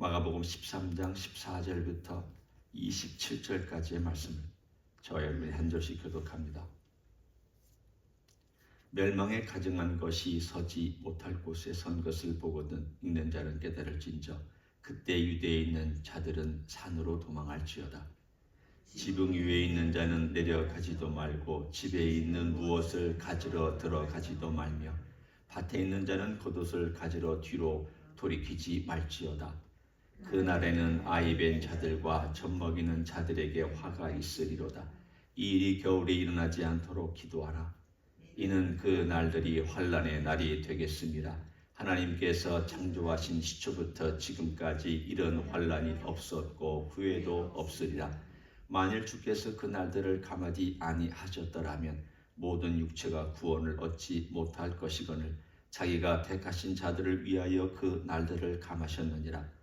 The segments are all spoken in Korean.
마가복음 13장 14절부터 27절까지의 말씀을 저와 여러분이 한 절씩 교독합니다. 멸망에 가증한 것이 서지 못할 곳에 선 것을 보거든 읽는 자는 깨달을진저 그때 유대에 있는 자들은 산으로 도망할지어다. 지붕 위에 있는 자는 내려가지도 말고 집에 있는 무엇을 가지러 들어가지도 말며 밭에 있는 자는 겉옷을 가지러 뒤로 돌이키지 말지어다. 그날에는 아이 벤 자들과 젖먹이는 자들에게 화가 있으리로다. 이 일이 겨울에 일어나지 않도록 기도하라. 이는 그 날들이 환난의 날이 되겠습니다. 하나님께서 창조하신 시초부터 지금까지 이런 환난이 없었고 후에도 없으리라. 만일 주께서 그 날들을 감하지 아니하셨더라면 모든 육체가 구원을 얻지 못할 것이거늘 자기가 택하신 자들을 위하여 그 날들을 감하셨느니라.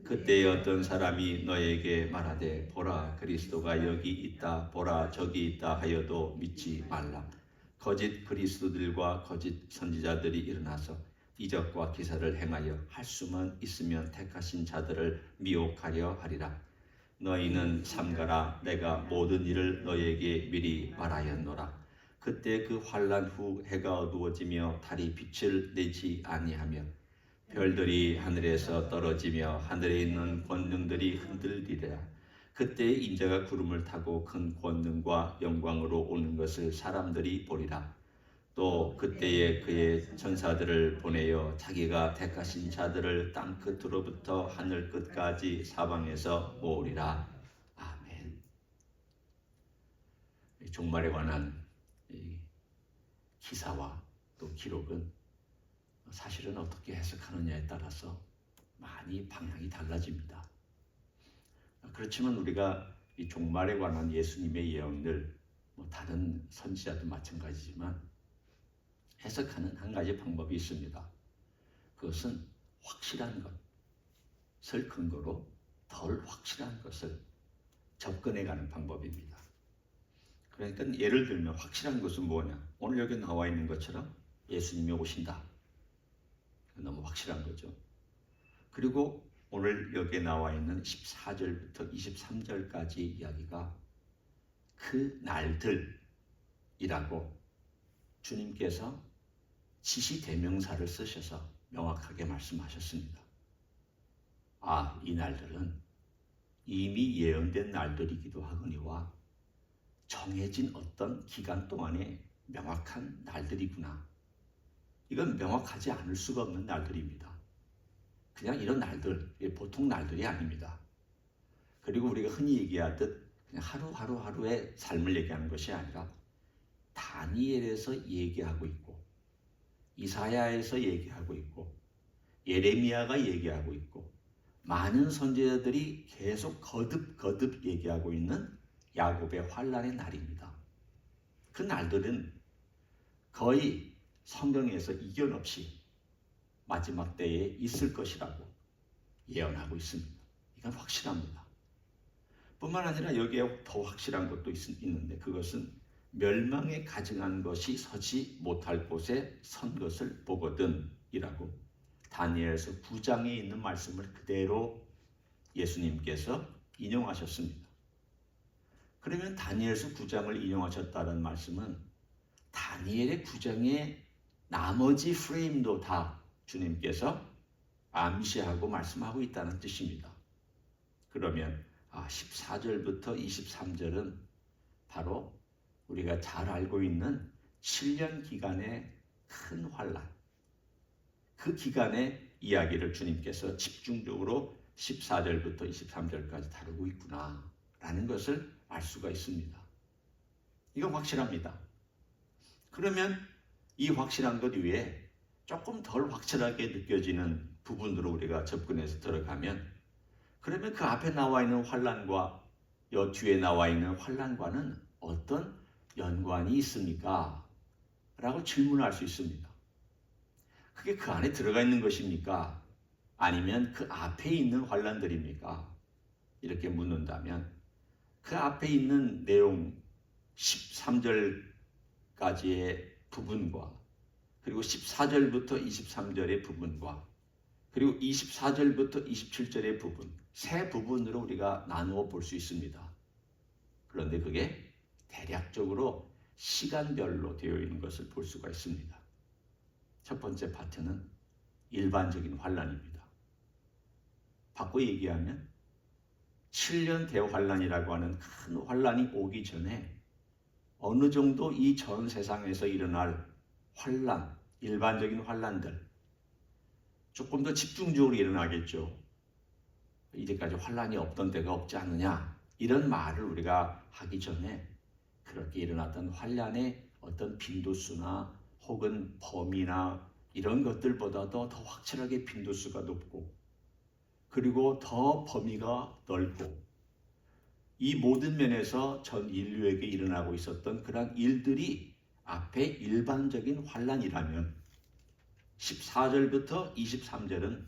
그때 어떤 사람이 너에게 말하되 보라 그리스도가 여기 있다 보라 저기 있다 하여도 믿지 말라. 거짓 그리스도들과 거짓 선지자들이 일어나서 이적과 기사를 행하여 할 수만 있으면 택하신 자들을 미혹하려 하리라. 너희는 삼가라. 내가 모든 일을 너희에게 미리 말하였노라. 그때 그 환난 후 해가 어두워지며 달이 빛을 내지 아니하며 별들이 하늘에서 떨어지며 하늘에 있는 권능들이 흔들리리라. 그때 인자가 구름을 타고 큰 권능과 영광으로 오는 것을 사람들이 보리라. 또 그때에 그의 천사들을 보내어 자기가 택하신 자들을 땅 끝으로부터 하늘 끝까지 사방에서 모으리라. 아멘. 종말에 관한 기사와 또 기록은 사실은 어떻게 해석하느냐에 따라서 많이 방향이 달라집니다. 그렇지만 우리가 이 종말에 관한 예수님의 예언들, 다른 선지자도 마찬가지지만 해석하는 한 가지 방법이 있습니다. 그것은 확실한 것을 근거로 덜 확실한 것을 접근해가는 방법입니다. 그러니까 예를 들면 확실한 것은 뭐냐? 오늘 여기 나와 있는 것처럼 예수님이 오신다. 너무 확실한 거죠. 그리고 오늘 여기에 나와 있는 14절부터 23절까지 이야기가 그 날들이라고 주님께서 지시대명사를 쓰셔서 명확하게 말씀하셨습니다. 이 날들은 이미 예언된 날들이기도 하거니와 정해진 어떤 기간 동안에 명확한 날들이구나. 이건 명확하지 않을 수가 없는 날들입니다. 그냥 이런 날들, 보통 날들이 아닙니다. 그리고 우리가 흔히 얘기하듯 그냥 하루의 삶을 얘기하는 것이 아니라 다니엘에서 얘기하고 있고 이사야에서 얘기하고 있고 예레미야가 얘기하고 있고 많은 선지자들이 계속 거듭 얘기하고 있는 야곱의 환난의 날입니다. 그 날들은 거의 성경에서 이견 없이 마지막 때에 있을 것이라고 예언하고 있습니다. 이건 확실합니다. 뿐만 아니라 여기에 더 확실한 것도 있는데 그것은 멸망에 가증한 것이 서지 못할 곳에 선 것을 보거든 이라고 다니엘서 9장에 있는 말씀을 그대로 예수님께서 인용하셨습니다. 그러면 다니엘서 9장을 인용하셨다는 말씀은 다니엘의 9장의 나머지 프레임도 다 주님께서 암시하고 말씀하고 있다는 뜻입니다. 그러면 14절부터 23절은 바로 우리가 잘 알고 있는 7년 기간의 큰 환난, 그 기간의 이야기를 주님께서 집중적으로 14절부터 23절까지 다루고 있구나 라는 것을 알 수가 있습니다. 이건 확실합니다. 그러면 이 확실한 것 위에 조금 덜 확실하게 느껴지는 부분으로 우리가 접근해서 들어가면 그러면 그 앞에 나와 있는 환난과 여 뒤에 나와 있는 환난과는 어떤 연관이 있습니까? 라고 질문할 수 있습니다. 그게 그 안에 들어가 있는 것입니까? 아니면 그 앞에 있는 환난들입니까? 이렇게 묻는다면 그 앞에 있는 내용 13절까지의 부분과 그리고 14절부터 23절의 부분과 그리고 24절부터 27절의 부분, 세 부분으로 우리가 나누어 볼 수 있습니다. 그런데 그게 대략적으로 시간별로 되어 있는 것을 볼 수가 있습니다. 첫 번째 파트는 일반적인 환란입니다. 바꿔 얘기하면 7년 대환란이라고 하는 큰 환란이 오기 전에 어느 정도 이 전 세상에서 일어날 환란, 일반적인 환란들 조금 더 집중적으로 일어나겠죠. 이제까지 환란이 없던 때가 없지 않느냐, 이런 말을 우리가 하기 전에 그렇게 일어났던 환란의 어떤 빈도수나 혹은 범위나 이런 것들보다도 더 확실하게 빈도수가 높고, 그리고 더 범위가 넓고, 이 모든 면에서 전 인류에게 일어나고 있었던 그런 일들이 앞에 일반적인 환란이라면 14절부터 23절은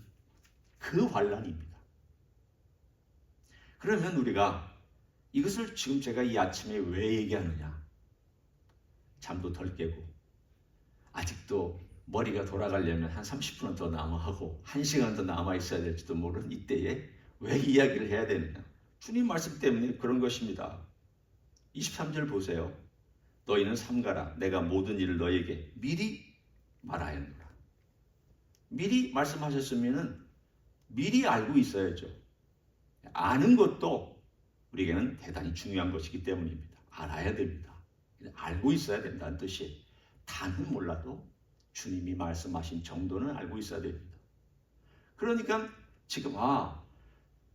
그 환란입니다. 그러면 우리가 이것을 지금 제가 이 아침에 왜 얘기하느냐? 잠도 덜 깨고 아직도 머리가 돌아가려면 한 30분은 더 남아하고 1시간 더 남아 있어야 될지도 모르는 이때에 왜 이야기를 해야 되느냐? 주님 말씀 때문에 그런 것입니다. 23절 보세요. 너희는 삼가라. 내가 모든 일을 너희에게 미리 말하였노라. 미리 말씀하셨으면 미리 알고 있어야죠. 아는 것도 우리에게는 대단히 중요한 것이기 때문입니다. 알아야 됩니다. 알고 있어야 된다는 뜻이에요. 다는 몰라도 주님이 말씀하신 정도는 알고 있어야 됩니다. 그러니까 지금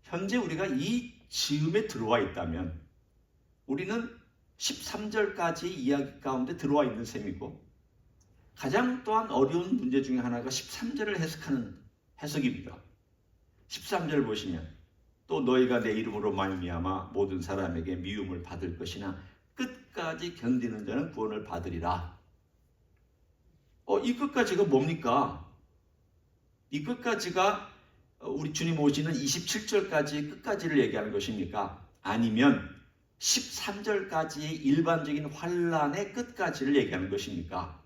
현재 우리가 이 지음에 들어와 있다면 우리는 13절까지 이야기 가운데 들어와 있는 셈이고, 가장 또한 어려운 문제 중에 하나가 13절을 해석하는 해석입니다. 13절 보시면 또 너희가 내 이름으로 말미암아 모든 사람에게 미움을 받을 것이나 끝까지 견디는 자는 구원을 받으리라. 이 끝까지가 뭡니까? 이 끝까지가 우리 주님 오시는 27절까지 끝까지를 얘기하는 것입니까? 아니면 13절까지의 일반적인 환란의 끝까지를 얘기하는 것입니까?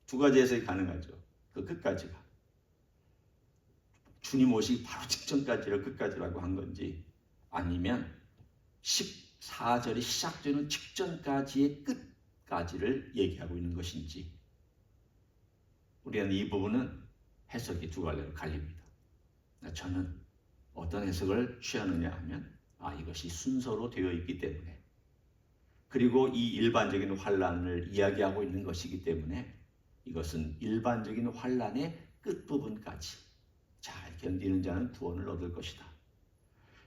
두 가지 해석이 가능하죠. 그 끝까지가 주님 오시기 바로 직전까지를 끝까지라고 한 건지, 아니면 14절이 시작되는 직전까지의 끝까지를 얘기하고 있는 것인지, 우리는 이 부분은 해석이 두 갈래로 갈립니다. 저는 어떤 해석을 취하느냐 하면 이것이 순서로 되어 있기 때문에, 그리고 이 일반적인 환란을 이야기하고 있는 것이기 때문에 이것은 일반적인 환란의 끝부분까지 잘 견디는 자는 구원을 얻을 것이다.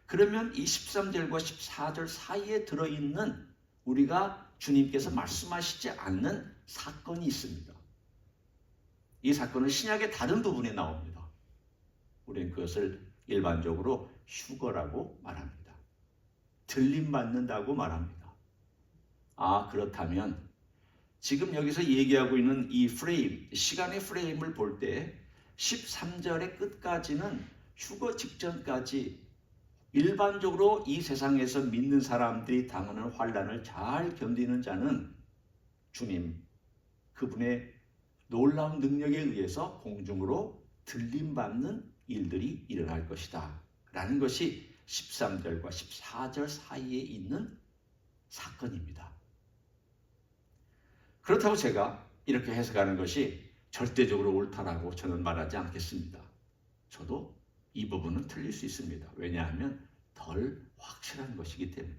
그러면 이 13절과 14절 사이에 들어있는 우리가 주님께서 말씀하시지 않는 사건이 있습니다. 이 사건은 신약의 다른 부분에 나옵니다. 우리는 그것을 일반적으로 휴거라고 말합니다. 들림받는다고 말합니다. 그렇다면 지금 여기서 얘기하고 있는 이 프레임, 시간의 프레임을 볼 때 13절의 끝까지는 휴거 직전까지 일반적으로 이 세상에서 믿는 사람들이 당하는 환란을 잘 견디는 자는 주님, 그분의 놀라운 능력에 의해서 공중으로 들림받는 일들이 일어날 것이다 라는 것이 13절과 14절 사이에 있는 사건입니다. 그렇다고 제가 이렇게 해석하는 것이 절대적으로 옳다라고 저는 말하지 않겠습니다. 저도 이 부분은 틀릴 수 있습니다. 왜냐하면 덜 확실한 것이기 때문에.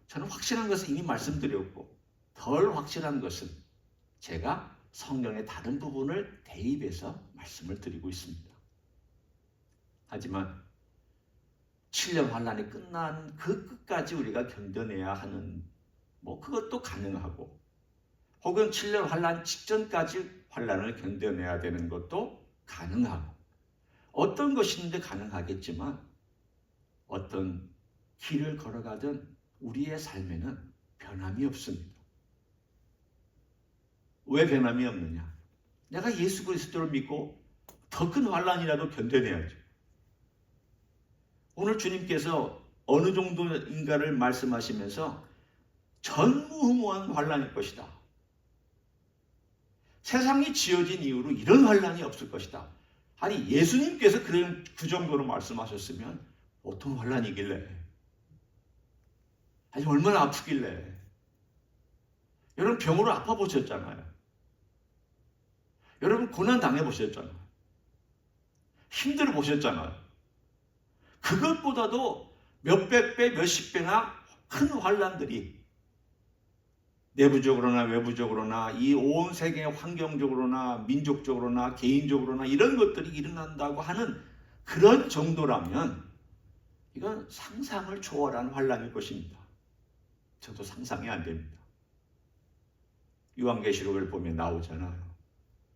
저는 확실한 것은 이미 말씀드렸고, 덜 확실한 것은 제가 성경의 다른 부분을 대입해서 말씀을 드리고 있습니다. 하지만 7년 환란이 끝난 그 끝까지 우리가 견뎌내야 하는 그것도 가능하고, 혹은 7년 환란 직전까지 환란을 견뎌내야 되는 것도 가능하고, 어떤 것이든지 가능하겠지만 어떤 길을 걸어가든 우리의 삶에는 변함이 없습니다. 왜 변함이 없느냐? 내가 예수 그리스도를 믿고 더 큰 환란이라도 견뎌내야죠. 오늘 주님께서 어느 정도인가를 말씀하시면서 전무후무한 환란일 것이다. 세상이 지어진 이후로 이런 환란이 없을 것이다. 아니 예수님께서 그 정도로 말씀하셨으면 어떤 환란이길래, 아니 얼마나 아프길래. 여러분 병으로 아파 보셨잖아요. 여러분 고난 당해 보셨잖아요. 힘들어 보셨잖아요. 그것보다도 몇백 배, 몇십 배나 큰 환란들이 내부적으로나 외부적으로나 이 온 세계 환경적으로나 민족적으로나 개인적으로나 이런 것들이 일어난다고 하는 그런 정도라면 이건 상상을 초월한 환란일 것입니다. 저도 상상이 안 됩니다. 요한계시록을 보면 나오잖아요.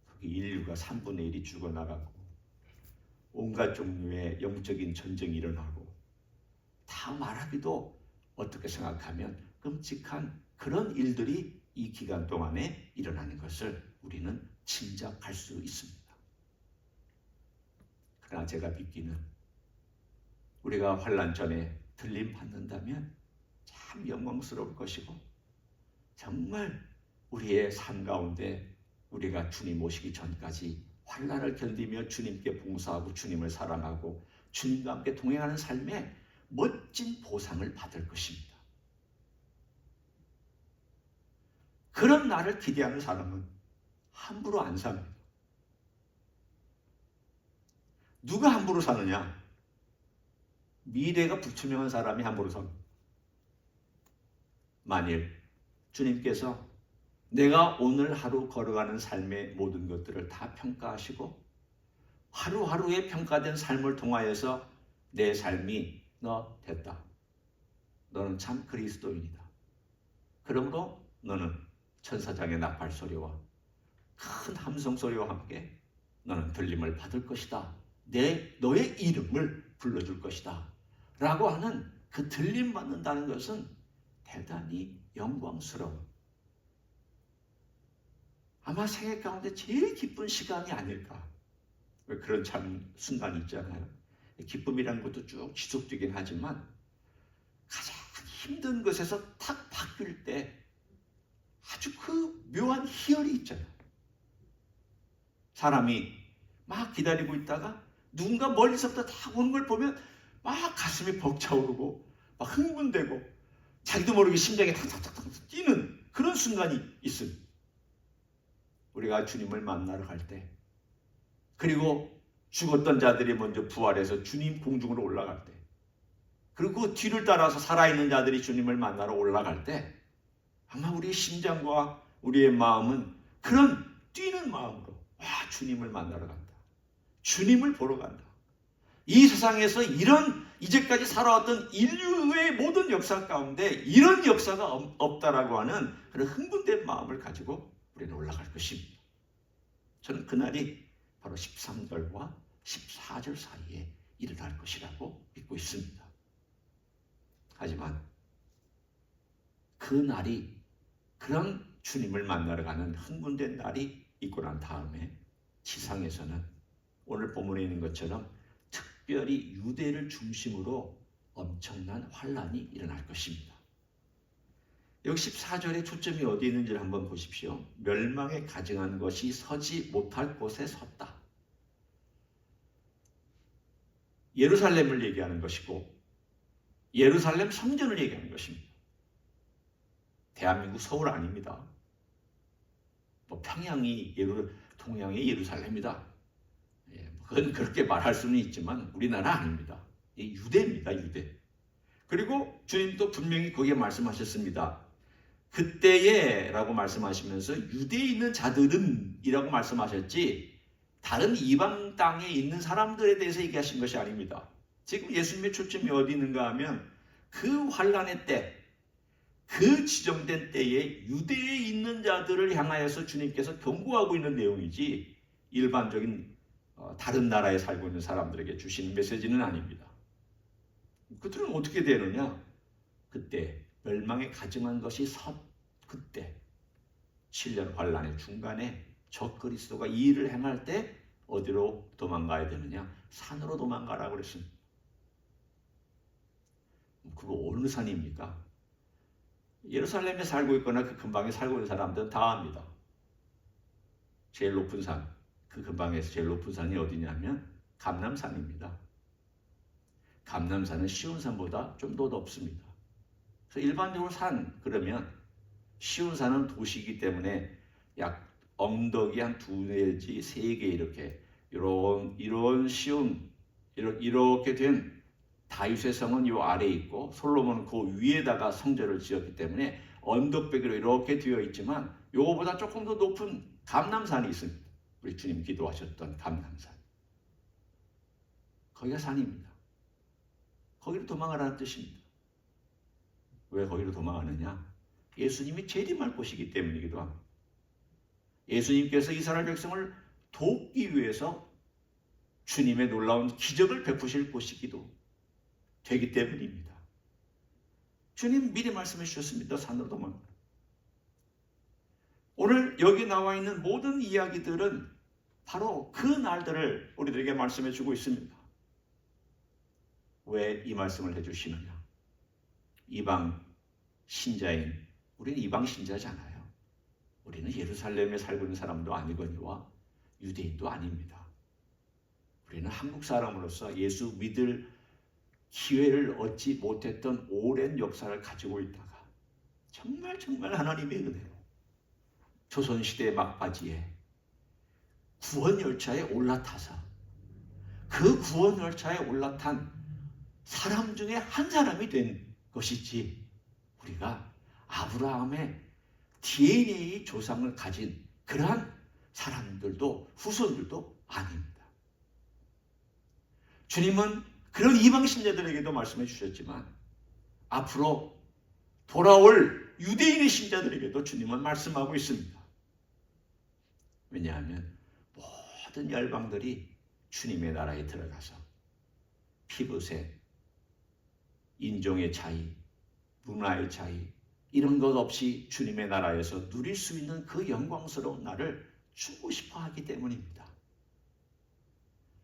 거기 인류가 3분의 1이 죽어나가고 온갖 종류의 영적인 전쟁이 일어나고 다 말하기도 어떻게 생각하면 끔찍한 그런 일들이 이 기간 동안에 일어나는 것을 우리는 짐작할 수 있습니다. 그러나 제가 믿기는 우리가 환난 전에 들림 받는다면 참 영광스러울 것이고 정말 우리의 삶 가운데 우리가 주님 오시기 전까지 환난을 견디며 주님께 봉사하고 주님을 사랑하고 주님과 함께 동행하는 삶에 멋진 보상을 받을 것입니다. 그런 날을 기대하는 사람은 함부로 안 삽니다. 누가 함부로 사느냐? 미래가 불투명한 사람이 함부로 삽니다. 만일 주님께서 내가 오늘 하루 걸어가는 삶의 모든 것들을 다 평가하시고 하루하루의 평가된 삶을 통하여서 내 삶이 너 됐다. 너는 참 그리스도인이다. 그러므로 너는 천사장의 나팔 소리와 큰 함성 소리와 함께 너는 들림을 받을 것이다. 너의 이름을 불러줄 것이다. 라고 하는 그 들림 받는다는 것은 대단히 영광스러운, 아마 생애 가운데 제일 기쁜 시간이 아닐까. 그런 참 순간이 있잖아요. 기쁨이라는 것도 쭉 지속되긴 하지만 가장 힘든 것에서 탁 바뀔 때 아주 그 묘한 희열이 있잖아요. 사람이 막 기다리고 있다가 누군가 멀리서부터 딱 오는 걸 보면 막 가슴이 벅차오르고 막 흥분되고 자기도 모르게 심장이 탁탁탁탁 뛰는 그런 순간이 있습니다. 우리가 주님을 만나러 갈 때, 그리고 죽었던 자들이 먼저 부활해서 주님 공중으로 올라갈 때, 그리고 그 뒤를 따라서 살아있는 자들이 주님을 만나러 올라갈 때 아마 우리의 심장과 우리의 마음은 그런 뛰는 마음으로 주님을 만나러 간다. 주님을 보러 간다. 이 세상에서 이런 이제까지 살아왔던 인류의 모든 역사 가운데 이런 역사가 없다라고 하는 그런 흥분된 마음을 가지고 우리는 올라갈 것입니다. 저는 그날이 바로 13절과 14절 사이에 일어날 것이라고 믿고 있습니다. 하지만 그 날이, 그런 주님을 만나러 가는 흥분된 날이 있고 난 다음에 지상에서는 오늘 본문에 있는 것처럼 특별히 유대를 중심으로 엄청난 환란이 일어날 것입니다. 여기 14절의 초점이 어디 있는지를 한번 보십시오. 멸망에 가증한 것이 서지 못할 곳에 섰다. 예루살렘을 얘기하는 것이고 예루살렘 성전을 얘기하는 것입니다. 대한민국 서울 아닙니다. 평양이 동양의 예루살렘이다. 그건 그렇게 말할 수는 있지만 우리나라 아닙니다. 유대입니다. 유대. 그리고 주님도 분명히 거기에 말씀하셨습니다. 그때에 라고 말씀하시면서 유대에 있는 자들은 이라고 말씀하셨지 다른 이방 땅에 있는 사람들에 대해서 얘기하신 것이 아닙니다. 지금 예수님의 초점이 어디 있는가 하면 그 환란의 때, 그 지정된 때에 유대에 있는 자들을 향하여서 주님께서 경고하고 있는 내용이지 일반적인 다른 나라에 살고 있는 사람들에게 주시는 메시지는 아닙니다. 그들은 어떻게 되느냐? 그때 멸망에 가증한 것이 그때 7년 환란의 중간에 적그리스도가 이 일을 행할 때 어디로 도망가야 되느냐? 산으로 도망가라고 그랬습니다. 그거 어느 산입니까? 예루살렘에 살고 있거나 그 근방에 살고 있는 사람들은 다 압니다. 제일 높은 산, 그 근방에서 제일 높은 산이 어디냐면 감람산입니다. 감람산은 시온산보다 좀 더 높습니다. 그래서 일반적으로 산 그러면 시온산은 도시이기 때문에 약 언덕이 한 2내지 3개 이렇게 이런 시온 이렇게 된 다윗의 성은 요 아래에 있고 솔로몬은 그 위에다가 성전을 지었기 때문에 언덕배기로 이렇게 되어 있지만 요거보다 조금 더 높은 감람산이 있습니다. 우리 주님 기도하셨던 감람산. 거기가 산입니다. 거기로 도망가라는 뜻입니다. 왜 거기로 도망가느냐? 예수님이 재림할 곳이기 때문이기도 합니다. 예수님께서 이스라엘 백성을 돕기 위해서 주님의 놀라운 기적을 베푸실 곳이기도 되기 때문입니다. 주님 미리 말씀해 주셨습니다. 산으로 도망가라. 오늘 여기 나와 있는 모든 이야기들은 바로 그 날들을 우리들에게 말씀해 주고 있습니다. 왜 이 말씀을 해주시느냐? 이방 신자인 우리는 이방 신자잖아요. 우리는 예루살렘에 살고 있는 사람도 아니거니와 유대인도 아닙니다. 우리는 한국 사람으로서 예수 믿을 기회를 얻지 못했던 오랜 역사를 가지고 있다가 정말 하나님의 은혜로 조선시대 막바지에 구원열차에 올라타서 그 구원열차에 올라탄 사람 중에 한 사람이 된 것이지 우리가 아브라함의 DNA 조상을 가진 그러한 사람들도 후손들도 아닙니다. 주님은 그런 이방 신자들에게도 말씀해 주셨지만 앞으로 돌아올 유대인의 신자들에게도 주님은 말씀하고 있습니다. 왜냐하면 모든 열방들이 주님의 나라에 들어가서 피부색, 인종의 차이, 문화의 차이 이런 것 없이 주님의 나라에서 누릴 수 있는 그 영광스러운 날을 주고 싶어 하기 때문입니다.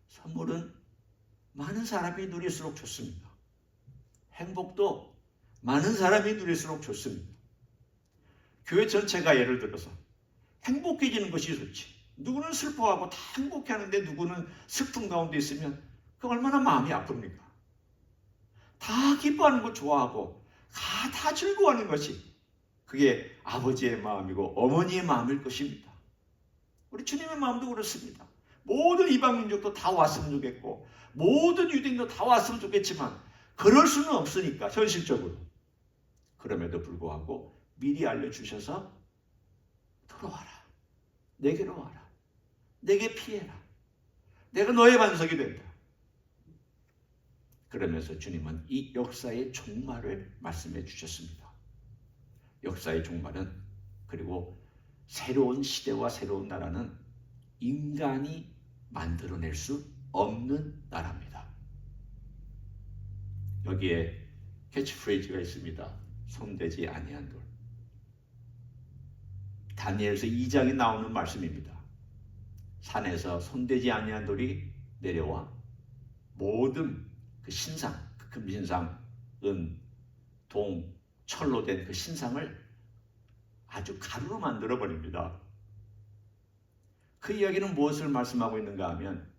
선물은 많은 사람이 누릴수록 좋습니다. 행복도 많은 사람이 누릴수록 좋습니다. 교회 전체가 예를 들어서 행복해지는 것이 좋지. 누구는 슬퍼하고 다 행복해하는데 누구는 슬픔 가운데 있으면 그 얼마나 마음이 아픕니까? 다 기뻐하는 거 좋아하고 다 즐거워하는 것이 그게 아버지의 마음이고 어머니의 마음일 것입니다. 우리 주님의 마음도 그렇습니다. 모든 이방 민족도 다 왔으면 좋겠고 모든 유대인도 다 왔으면 좋겠지만 그럴 수는 없으니까 현실적으로. 그럼에도 불구하고 미리 알려주셔서 돌아와라. 내게로 와라. 내게 피해라. 내가 너의 반석이 된다. 그러면서 주님은 이 역사의 종말을 말씀해 주셨습니다. 역사의 종말은 그리고 새로운 시대와 새로운 나라는 인간이 만들어낼 수 없는 나라입니다. 여기에 캐치프레이즈가 있습니다. 손대지 아니한 돌. 다니엘서 2장에 나오는 말씀입니다. 산에서 손대지 아니한 돌이 내려와 모든 그 신상, 그 금신상, 은, 동, 철로 된 그 신상을 아주 가루로 만들어 버립니다. 그 이야기는 무엇을 말씀하고 있는가 하면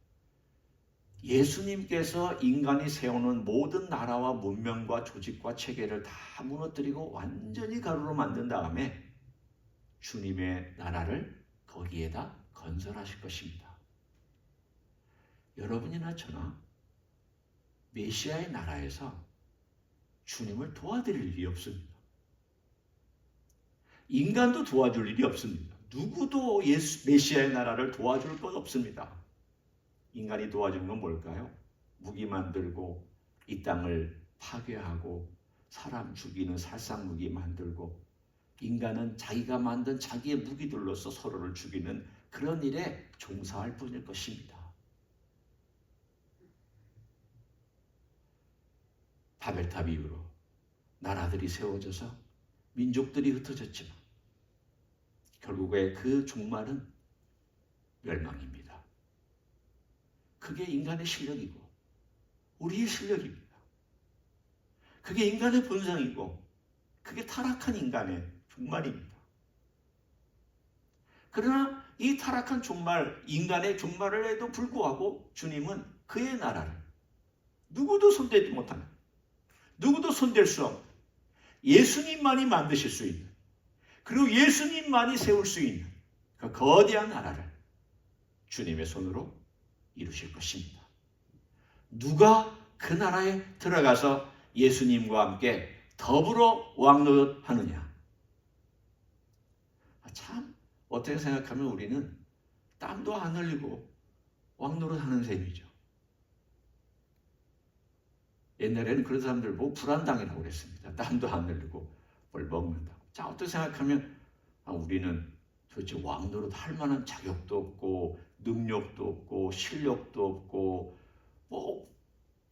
예수님께서 인간이 세우는 모든 나라와 문명과 조직과 체계를 다 무너뜨리고 완전히 가루로 만든 다음에 주님의 나라를 거기에다 건설하실 것입니다. 여러분이나 저나 메시아의 나라에서 주님을 도와드릴 일이 없습니다. 인간도 도와줄 일이 없습니다. 누구도 메시아의 나라를 도와줄 것 없습니다. 인간이 도와주는 건 뭘까요? 무기 만들고 이 땅을 파괴하고 사람 죽이는 살상무기 만들고 인간은 자기가 만든 자기의 무기들로서 서로를 죽이는 그런 일에 종사할 뿐일 것입니다. 바벨탑 이후로 나라들이 세워져서 민족들이 흩어졌지만 결국에 그 종말은 멸망입니다. 그게 인간의 실력이고 우리의 실력입니다. 그게 인간의 본성이고 그게 타락한 인간의 종말입니다. 그러나 이 타락한 종말, 인간의 종말에도 불구하고 주님은 그의 나라를 누구도 손대지 못하는, 누구도 손댈 수 없는, 예수님만이 만드실 수 있는, 그리고 예수님만이 세울 수 있는 그 거대한 나라를 주님의 손으로 이루실 것입니다. 누가 그 나라에 들어가서 예수님과 함께 더불어 왕노릇하느냐? 참 어떻게 생각하면 우리는 땀도 안 흘리고 왕노릇하는 셈이죠. 옛날에는 그런 사람들 보고 불안당이라고 그랬습니다. 땀도 안 흘리고 뭘 먹는다고. 자, 어떻게 생각하면 우리는 도대체 왕노릇 할 만한 자격도 없고 능력도 없고 실력도 없고 뭐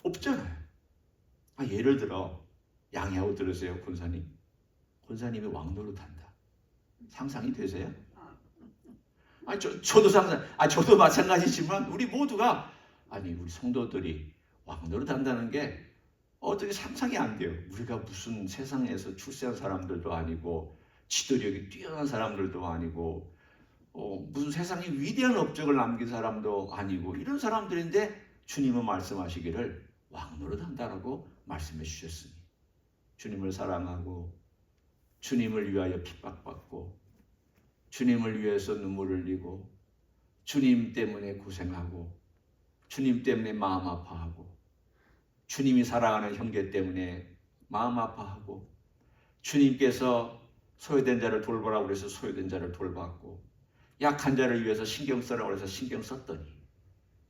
없잖아요. 예를 들어 양해하고 들으세요. 권사님. 권사님이 왕노릇한다. 상상이 되세요? 저도 저도 마찬가지지만 우리 모두가 우리 성도들이 왕노릇한다는 게 어떻게 상상이 안 돼요. 우리가 무슨 세상에서 출세한 사람들도 아니고 지도력이 뛰어난 사람들도 아니고 무슨 세상에 위대한 업적을 남긴 사람도 아니고 이런 사람들인데 주님은 말씀하시기를 왕노릇한다라고 말씀해 주셨으니 주님을 사랑하고 주님을 위하여 핍박받고 주님을 위해서 눈물을 흘리고 주님 때문에 고생하고 주님 때문에 마음 아파하고 주님이 사랑하는 형제 때문에 마음 아파하고 주님께서 소외된 자를 돌보라고 그래서 소외된 자를 돌봤고 약한 자를 위해서 신경 쓰라고 그래서 신경 썼더니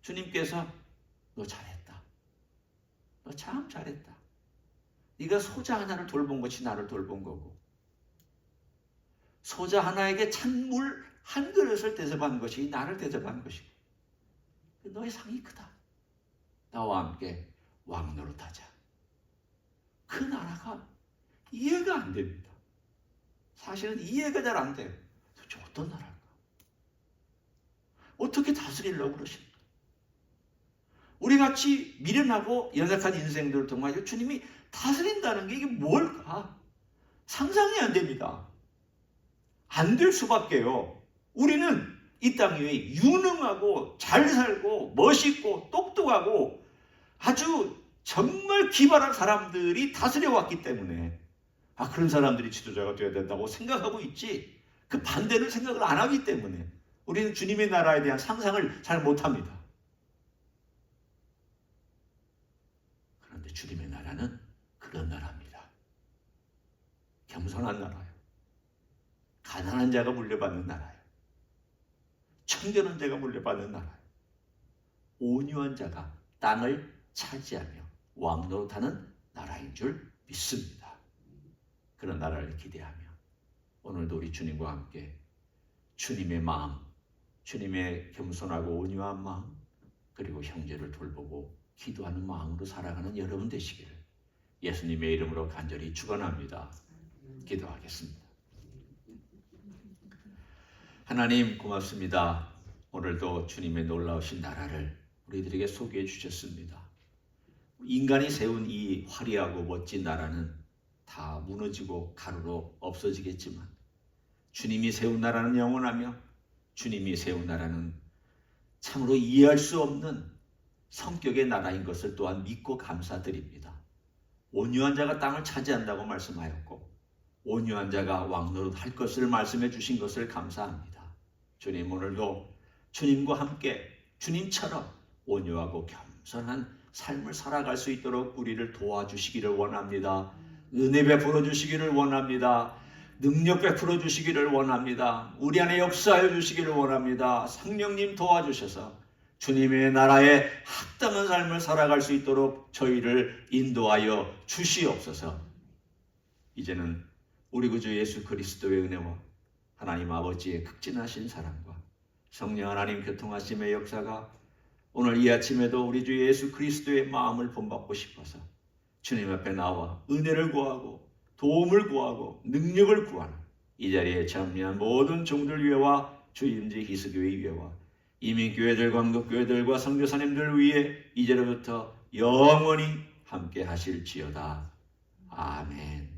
주님께서 너 잘했다. 너 참 잘했다. 네가 소자 하나를 돌본 것이 나를 돌본 거고 소자 하나에게 찬물 한 그릇을 대접한 것이 나를 대접한 것이고 너의 상이 크다. 나와 함께 왕노릇하자. 그 나라가 이해가 안 됩니다. 사실은 이해가 잘 안 돼요. 도대체 어떤 나라일까? 어떻게 다스리려고 그러십니까? 우리같이 미련하고 연약한 인생들을 통하여 주님이 다스린다는 게 이게 뭘까? 상상이 안 됩니다. 안 될 수밖에요. 우리는 이 땅 위에 유능하고 잘 살고 멋있고 똑똑하고 아주 정말 기발한 사람들이 다스려왔기 때문에 그런 사람들이 지도자가 되어야 된다고 생각하고 있지 그 반대를 생각을 안 하기 때문에 우리는 주님의 나라에 대한 상상을 잘 못합니다. 그런데 주님의 나라는 그런 나라입니다. 겸손한 나라예요. 가난한 자가 물려받는 나라예요. 청결한 자가 물려받는 나라예요. 온유한 자가 땅을 차지하며 왕노릇하는 나라인 줄 믿습니다. 그런 나라를 기대하며 오늘도 우리 주님과 함께 주님의 마음, 주님의 겸손하고 온유한 마음, 그리고 형제를 돌보고 기도하는 마음으로 살아가는 여러분 되시기를 예수님의 이름으로 간절히 축원합니다. 기도하겠습니다. 하나님 고맙습니다. 오늘도 주님의 놀라우신 나라를 우리들에게 소개해 주셨습니다. 인간이 세운 이 화려하고 멋진 나라는 다 무너지고 가루로 없어지겠지만 주님이 세운 나라는 영원하며 주님이 세운 나라는 참으로 이해할 수 없는 성격의 나라인 것을 또한 믿고 감사드립니다. 온유한 자가 땅을 차지한다고 말씀하였고 온유한 자가 왕노릇 할 것을 말씀해 주신 것을 감사합니다. 주님 오늘도 주님과 함께 주님처럼 온유하고 겸손한 삶을 살아갈 수 있도록 우리를 도와주시기를 원합니다. 은혜 베풀어 주시기를 원합니다. 능력 베풀어 주시기를 원합니다. 우리 안에 역사하여 주시기를 원합니다. 성령님 도와주셔서 주님의 나라에 합당한 삶을 살아갈 수 있도록 저희를 인도하여 주시옵소서. 이제는 우리 구주 예수 그리스도의 은혜와 하나님 아버지의 극진하신 사랑과 성령 하나님 교통하심의 역사가 오늘 이 아침에도 우리 주 예수 그리스도의 마음을 본받고 싶어서 주님 앞에 나와 은혜를 구하고 도움을 구하고 능력을 구하는 이 자리에 참여한 모든 종들 위에와 주임지 희스교회 위에와 이민교회들, 광덕교회들과 선교사님들 위에 이제로부터 영원히 함께 하실지어다. 아멘.